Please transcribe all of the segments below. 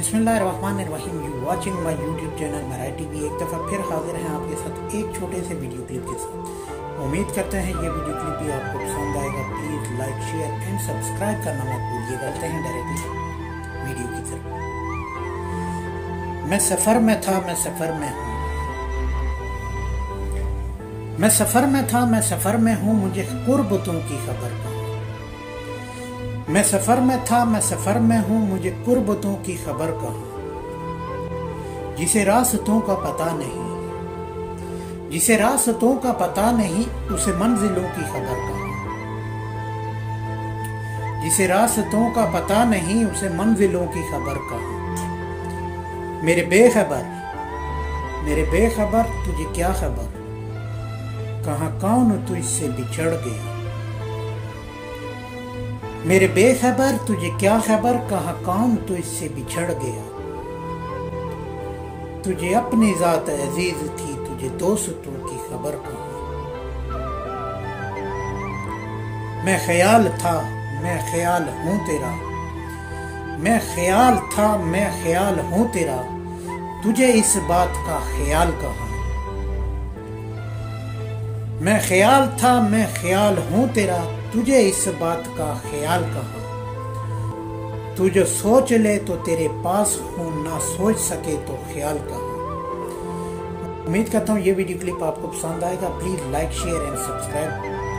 बिस्मिल्लाहिर्रहमानिर्रहीम। You watching my YouTube channel Mirae TV. एक दफ़ा फिर हाजिर हैं आपके साथ एक छोटे से वीडियो क्लिप के साथ। उम्मीद करते हैं ये वीडियो क्लिप भी आपको पसंद आएगा। Please like, share and subscribe करना मत भूलिएगा। चलते हैं डायरेक्टली वीडियो की तरफ। मैं सफ़र में था, मैं सफ़र में हूँ। मैं सफ़र में था, मैं सफ़र में हूँ, मुझे कुर्बतों की खबर कहाँ। मैं सफ़र में था, मैं सफ़र में हूँ, मुझे कुर्बतों की खबर कहाँ। जिसे रास्तों का पता नहीं, जिसे रास्तों का पता नहीं, उसे मंजिलों की खबर कहाँ। जिसे रास्तों का पता नहीं, उसे मंजिलों की खबर कहाँ। मेरे बेखबर तुझे क्या खबर, कहाँ कौन तू इससे बिछड़ गया। मेरे बेखबर तुझे क्या खबर, कहाँ कौन तू इससे बिछड़ गया। तुझे अपनी जात अजीज थी, तुझे दोस्तों की खबर कहाँ। मैं ख्याल था, मैं ख्याल हूँ तेरा। मैं ख्याल था, मैं ख्याल हूँ तेरा, तुझे इस बात का ख्याल कहाँ। मैं ख्याल था, मैं ख्याल हूँ तेरा, तुझे इस बात का ख्याल कहाँ। तू जो सोच ले तो तेरे पास हूँ, ना सोच सके तो ख्याल कहाँ। उम्मीद करता हूँ ये वीडियो क्लिप आपको पसंद आएगा। Please like, share and subscribe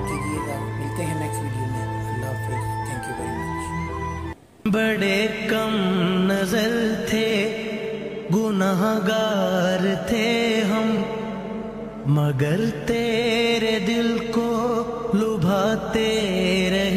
कीजिएगा। मिलते हैं नेक्स्ट वीडियो में। अल्लाह हाफिज़। Thank you very much. बड़े कम नजर थे, गुनाहगार थे हम, मगर तेरे दिल को लुभाते रहे।